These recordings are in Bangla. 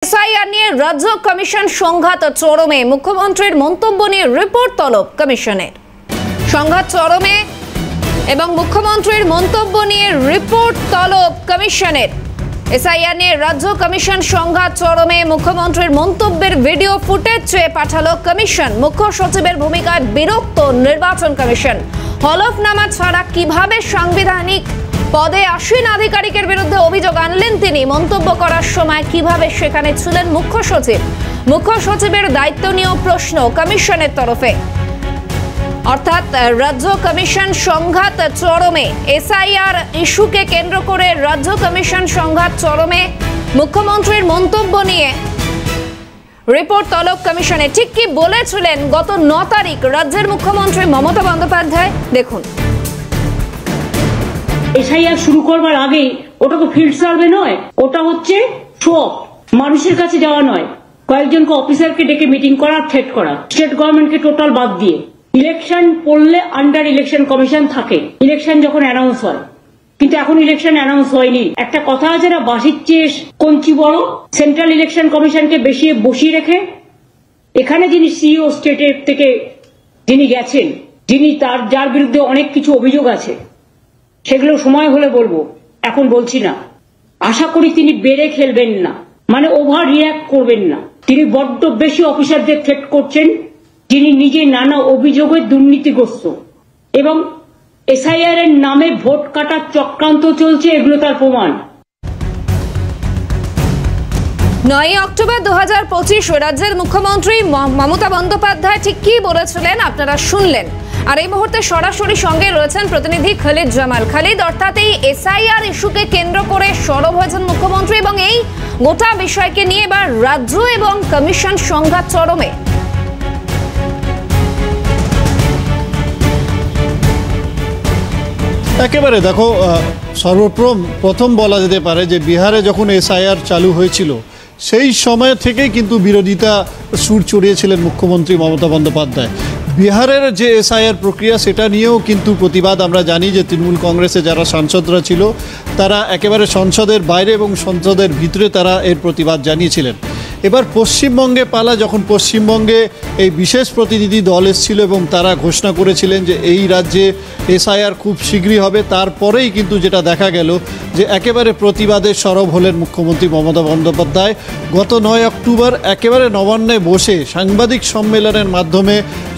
এসআইআর নিয়ে রাজ্য কমিশন সংঘাত চরমে, মুখ্যমন্ত্রীর মন্তব্য নিয়ে রিপোর্ট তলব কমিশনের। সংঘাত চরমে এবং মুখ্যমন্ত্রীর মন্তব্য নিয়ে রিপোর্ট তলব কমিশনের। এসআইআর নিয়ে রাজ্য কমিশন সংঘাত চরমে, মুখ্যমন্ত্রীর মন্তব্যের ভিডিও ফুটেজ চেয়ে পাঠালো কমিশন। মুখ্য সচিবের ভূমিকায় বিরক্ত নির্বাচন কমিশন। হলফনামা ছাড়া কিভাবে সাংবিধানিক পদে আসীন আধিকারিকের বিরুদ্ধে অভিযোগ আনলেন তিনি? মন্তব্য করার সময় কিভাবে সেখানে ছিলেন মুখ্য সচিব? মুখ্য সচিবের দায়িত্ব নিয়েও প্রশ্ন কমিশনের তরফে। অর্থাৎ রাজ্য কমিশন সংঘাত চরমে। এসআইআর ইস্যুকে কেন্দ্র করে রাজ্য কমিশন সংঘাত চরমে, মুখ্যমন্ত্রীর মন্তব্য নিয়ে রিপোর্ট তলব কমিশনে। ঠিক কি বলেছিলেন গত 9 তারিখ রাজ্যের মুখ্যমন্ত্রী মমতা বন্দ্যোপাধ্যায়? দেখুন। এসআইআর শুরু করবার আগে ওটা তো ফিল্ড সার্ভে নয়, ওটা হচ্ছে শো অফ, মানুষের কাছে যাওয়া নয়। কয়েকজনকে অফিসারকে ডেকে মিটিং করা, থ্রেট করা, স্টেট গভর্নমেন্টকে টোটাল বাদ দিয়ে। ইলেকশন পড়লে আন্ডার ইলেকশন কমিশন থাকে, ইলেকশন যখন অ্যানাউন্স হয়। কিন্তু এখন ইলেকশন অ্যানাউন্স হয়নি। একটা কথা আছে না, বাঁশির চেয়ে কঞ্চি বড়। সেন্ট্রাল ইলেকশন কমিশনকে বেশি বসিয়ে রেখে এখানে যিনি সিইও স্টেটের থেকে যিনি গেছেন, যিনি যার বিরুদ্ধে অনেক কিছু অভিযোগ আছে, সেগুলো সময় হলে বলবো, এখন বলছি না। আশা করি তিনি বেড়ে খেলবেন না, মানে ওভার রিয়াক্ট করবেন না। তিনি বড্ড বেশি অফিসারদের থ্রেট করছেন, যিনি নিজে নানা অভিযোগে দুর্নীতিগ্রস্ত, এবং এসআইআর এর নামে ভোট কাটার চক্রান্ত চলছে, এগুলো তার প্রমাণ। 9 অক্টোবর 2025 রাজ্যের মুখ্যমন্ত্রী মমতা বন্দ্যোপাধ্যায় ঠিক কি বলেছিলেন আপনারা শুনলেন। আর এই মুহূর্তে সরাসরি সঙ্গে রয়েছেন প্রতিনিধি খালিদ জামাল। খালিদ, অর্থাৎ এই এসআইআর ইস্যুকে কেন্দ্র করে সরব হয়েছেন মুখ্যমন্ত্রী এবং এই গোটা বিষয়কে নিয়ে এবার রাজ্য এবং কমিশন সংঘাত চরমে। একেবারে দেখো, প্রথম বলা যেতে পারে যে বিহারে যখন এসআইআর চালু হয়েছিল সেই সময় থেকেই কিন্তু বিরোধিতা সুর চড়িয়েছিলেন মুখ্যমন্ত্রী মমতা বন্দ্যোপাধ্যায়। বিহারের যে এসআইআর প্রক্রিয়া সেটা নিয়েও কিন্তু প্রতিবাদ আমরা জানি যে তৃণমূল কংগ্রেসে যারা সাংসদরা ছিল তারা একেবারে সংসদের বাইরে এবং সংসদের ভিতরে তারা এর প্রতিবাদ জানিয়েছিলেন। এবার পশ্চিমবঙ্গে পালা, যখন পশ্চিমবঙ্গে এই বিশেষ প্রতিনিধি দল এসেছিল এবং তারা ঘোষণা করেছিলেন যে এই রাজ্যে এসআইআর খুব শীঘ্রই হবে, তারপরেই কিন্তু যেটা দেখা গেল যে একেবারে প্রতিবাদে সরব হলেন মুখ্যমন্ত্রী মমতা বন্দ্যোপাধ্যায়। গত 9 অক্টোবর একেবারে নবান্নে বসে সাংবাদিক সম্মেলনের মাধ্যমে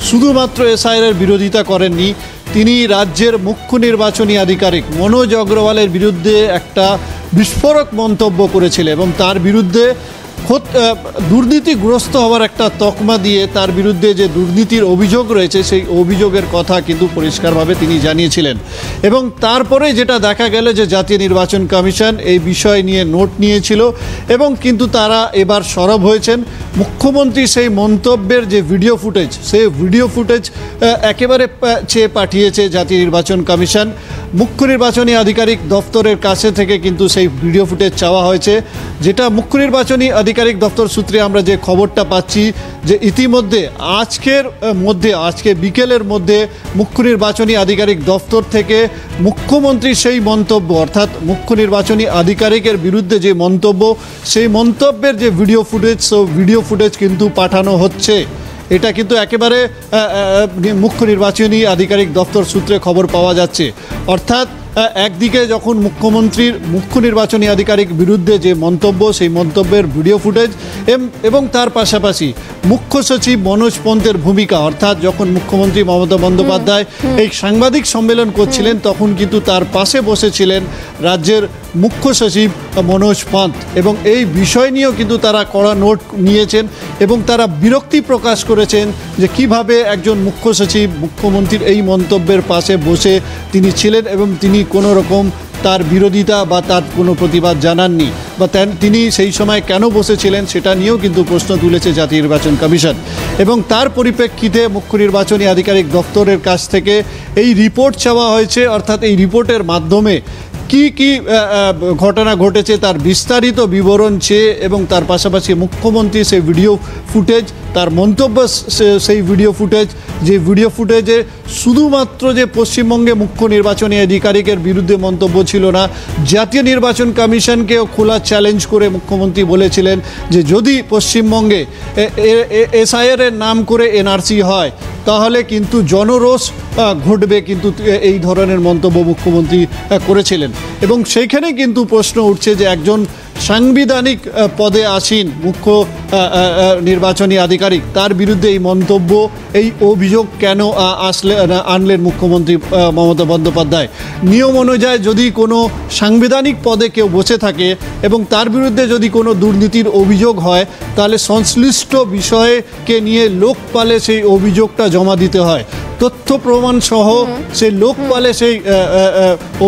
শুধুমাত্র এসআইআরের বিরোধিতা করেননি, তিনি রাজ্যের মুখ্য নির্বাচনী আধিকারিক মনোজ অগ্রওয়ালের বিরুদ্ধে একটা বিস্ফোরক মন্তব্য করেছিলেন এবং তার বিরুদ্ধে দুর্নীতিগ্রস্ত হওয়ার একটা তকমা দিয়ে তার বিরুদ্ধে যে দুর্নীতির অভিযোগ রয়েছে সেই অভিযোগের কথা কিন্তু পরিষ্কারভাবে তিনি জানিয়েছিলেন। এবং তারপরে যেটা দেখা গেল যে জাতীয় নির্বাচন কমিশন এই বিষয় নিয়ে নোট নিয়েছিল এবং কিন্তু তারা এবার সরব হয়েছেন। মুখ্যমন্ত্রী সেই মন্তব্যের যে ভিডিও ফুটেজ, সেই ভিডিও ফুটেজ একেবারে চেয়ে পাঠিয়েছে জাতীয় নির্বাচন কমিশন। মুখ্য নির্বাচনী আধিকারিক দপ্তরের কাছে থেকে কিন্তু সেই ভিডিও ফুটেজ চাওয়া হয়েছে, যেটা মুখ্য নির্বাচনী আধিকারিক দপ্তর সূত্রে আমরা যে খবরটা পাচ্ছি যে ইতিমধ্যে আজকে বিকেলের মধ্যে মুখ্য নির্বাচনী আধিকারিক দপ্তর থেকে মুখ্যমন্ত্রীর সেই মন্তব্য, অর্থাৎ মুখ্য নির্বাচনী আধিকারিকের বিরুদ্ধে যে মন্তব্য, সেই মন্তব্যের যে ভিডিও ফুটেজ কিন্তু পাঠানো হচ্ছে। এটা কিন্তু একেবারে মুখ্য নির্বাচনী আধিকারিক দপ্তর সূত্রে খবর পাওয়া যাচ্ছে। অর্থাৎ একদিকে যখন মুখ্যমন্ত্রীর মুখ্য নির্বাচনী আধিকারিক বিরুদ্ধে যে মন্তব্য, সেই মন্তব্যের ভিডিও ফুটেজ এবং তার পাশাপাশি মুখ্য সচিব মনোজ পন্থের ভূমিকা, অর্থাৎ যখন মুখ্যমন্ত্রী মমতা বন্দ্যোপাধ্যায় এই সাংবাদিক সম্মেলন করছিলেন তখন কিন্তু তার পাশে বসেছিলেন রাজ্যের মুখ্য সচিব মনোজ পন্থ এবং এই বিষয় নিয়েও কিন্তু তারা কড়া নোট নিয়েছেন এবং তারা বিরক্তি প্রকাশ করেছেন যে কিভাবে একজন মুখ্য সচিব মুখ্যমন্ত্রীর এই মন্তব্যের পাশে বসে তিনি ছিলেন এবং তিনি কোনো রকম তার বিরোধিতা বা তার কোনো প্রতিবাদ জানাননি, বা তিনি সেই সময় কেন বসেছিলেন সেটা নিয়েও কিন্তু প্রশ্ন তুলেছে জাতীয় নির্বাচন কমিশন। এবং তার পরিপ্রেক্ষিতে মুখ্য নির্বাচনী আধিকারিক দপ্তরের কাছ থেকে এই রিপোর্ট চাওয়া হয়েছে, অর্থাৎ এই রিপোর্টের মাধ্যমে কি কি ঘটনা ঘটেছে তার বিস্তারিত বিবরণ চেয়ে এবং তার পাশাপাশি মুখ্যমন্ত্রী সেই ভিডিও ফুটেজ, তার মন্তব্য সেই ভিডিও ফুটেজ, যে ভিডিও ফুটেজে শুধুমাত্র যে পশ্চিমবঙ্গে মুখ্য নির্বাচনী আধিকারিকের বিরুদ্ধে মন্তব্য ছিল না, জাতীয় নির্বাচন কমিশনকেও খোলা চ্যালেঞ্জ করে মুখ্যমন্ত্রী বলেছিলেন যে যদি পশ্চিমবঙ্গে এসআইআর এর নাম করে এনআরসি হয় তাহলে কিন্তু জনরোষ ঘটবে, কিন্তু এই ধরনের মন্তব্য মুখ্যমন্ত্রী করেছিলেন। এবং সেইখানে কিন্তু প্রশ্ন উঠছে যে একজন সাংবিধানিক পদে আসীন মুখ্য নির্বাচনী আধিকারিক, তার বিরুদ্ধে এই মন্তব্য, এই অভিযোগ কেন আনলেন মুখ্যমন্ত্রী মমতা বন্দ্যোপাধ্যায়? নিয়ম অনুযায়ী যদি কোনো সাংবিধানিক পদে কেউ বসে থাকে এবং তার বিরুদ্ধে যদি কোনো দুর্নীতির অভিযোগ হয় তাহলে সংশ্লিষ্ট বিষয়কে নিয়ে লোকপালে সেই অভিযোগটা জমা দিতে হয়, তথ্য প্রমাণ সহ সেই লোকপালে সেই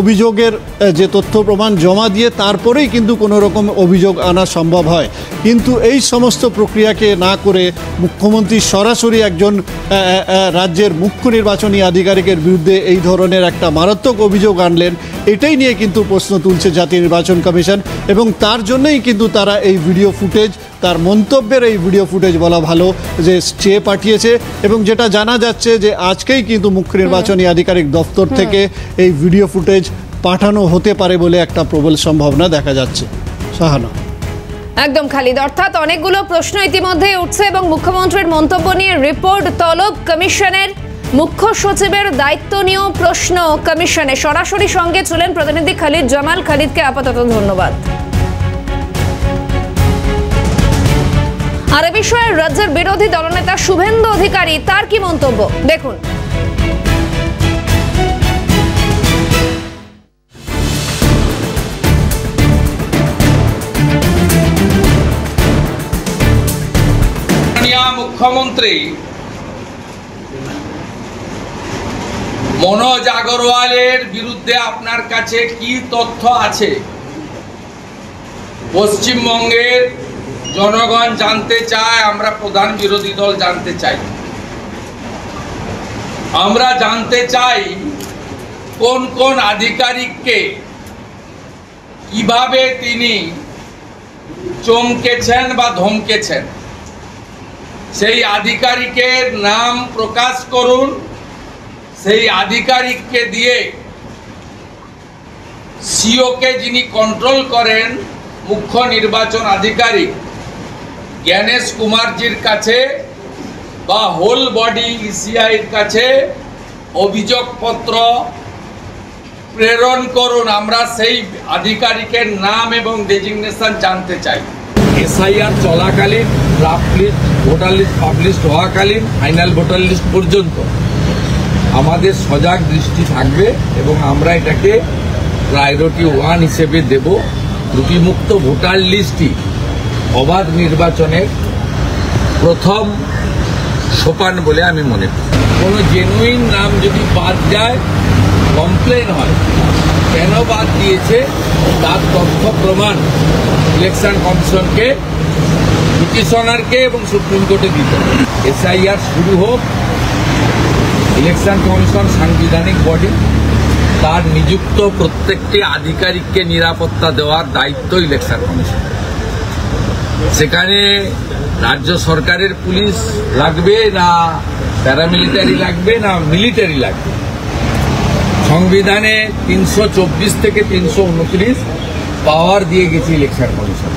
অভিযোগের যে তথ্য প্রমাণ জমা দিয়ে তারপরেই কিন্তু কোনো রকম অভিযোগ আনা সম্ভব হয়। কিন্তু এই সমস্ত প্রক্রিয়াকে না করে মুখ্যমন্ত্রী সরাসরি একজন রাজ্যের মুখ্য নির্বাচনী আধিকারিকের বিরুদ্ধে এই ধরনের একটা মারাত্মক অভিযোগ আনলেন। এটাই নিয়ে কিন্তু প্রশ্ন তুলছে জাতীয় নির্বাচন কমিশন এবং তার জন্যই কিন্তু তারা এই ভিডিও ফুটেজ, তার মন্তব্যের এই ভিডিও ফুটেজ বলা ভালো যে চেয়ে পাঠিয়েছে। এবং যেটা জানা যাচ্ছে যে আজকেই কিন্তু মুখ্য নির্বাচনী আধিকারিক দপ্তর থেকে এই ভিডিও ফুটেজ পাঠানো হতে পারে বলে একটা প্রবল সম্ভাবনা দেখা যাচ্ছে। সাহানা। একদম খালিদ, অর্থাৎ অনেকগুলো প্রশ্ন ইতিমধ্যে উঠছে এবং মুখ্যমন্ত্রীর মন্তব্য নিয়ে রিপোর্ট তলব কমিশনের। মুখ্য সচিবের দায়িত্ব নিয়েও প্রশ্ন কমিশনে। সরাসরি সঙ্গে ছিলেন প্রতিনিধি খালিদ জামাল। খালিদকে আপাতত ধন্যবাদ। আর এ বিষয়ে রাজ্যের বিরোধী দলনেতা শুভেন্দু অধিকারী তার কি মন্তব্য দেখুন। মুখ্যমন্ত্রী মনোজ আগরওয়ালের বিরুদ্ধে আপনার কাছে কি তথ্য আছে পশ্চিমবঙ্গের জনগণ জানতে চায়, আমরা প্রধান বিরোধী দল জানতে চাই। আমরা জানতে চাই কোন কোন আধিকারিককে কিভাবে তিনি চমকেছেন বা ধমকেছেন, সেই আধিকারিকের নাম প্রকাশ করুন। সেই আধিকারিককে দিয়ে সিওকে যিনি কন্ট্রোল করেন মুখ্য নির্বাচন আধিকারিক জ্ঞানেশ কুমারজির কাছে বা হোল বডি ইসিআইয়ের কাছে অভিযোগপত্র প্রেরণ করুন। আমরা সেই আধিকারিকের নাম এবং ডেজিগনেশন জানতে চাই। এসআইআর চলাকালীন, draft list, voter list publish হওয়াকালীন, ফাইনাল ভোটার লিস্ট পর্যন্ত আমাদের সজাগ দৃষ্টি থাকবে এবং আমরা এটাকে প্রায়োরিটি 1 হিসেবে দেব। ত্রুটিমুক্ত ভোটার লিস্টই অবাধ নির্বাচনের প্রথম সোপান বলে আমি মনে করি। কোনো জেনুইন নাম যদি বাদ যায়, কমপ্লেন হয় কেন বাদ দিয়েছে তার তথ্য প্রমাণ ইলেকশন কমিশনকে, পিটিশনারকে এবং সুপ্রিম কোর্টে দিতে হবে। এসআইআর শুরু হোক। ইলেকশন কমিশন সাংবিধানিক বডি, তার নিযুক্ত প্রত্যেকটি আধিকারিককে নিরাপত্তা দেওয়ার দায়িত্ব ইলেকশন কমিশন। সেখানে রাজ্য সরকারের পুলিশ লাগবে না প্যারামিলিটারি লাগবে না মিলিটারি লাগবে। সংবিধানে 324 থেকে 329 পাওয়ার দিয়ে গেছে ইলেকশন কমিশন।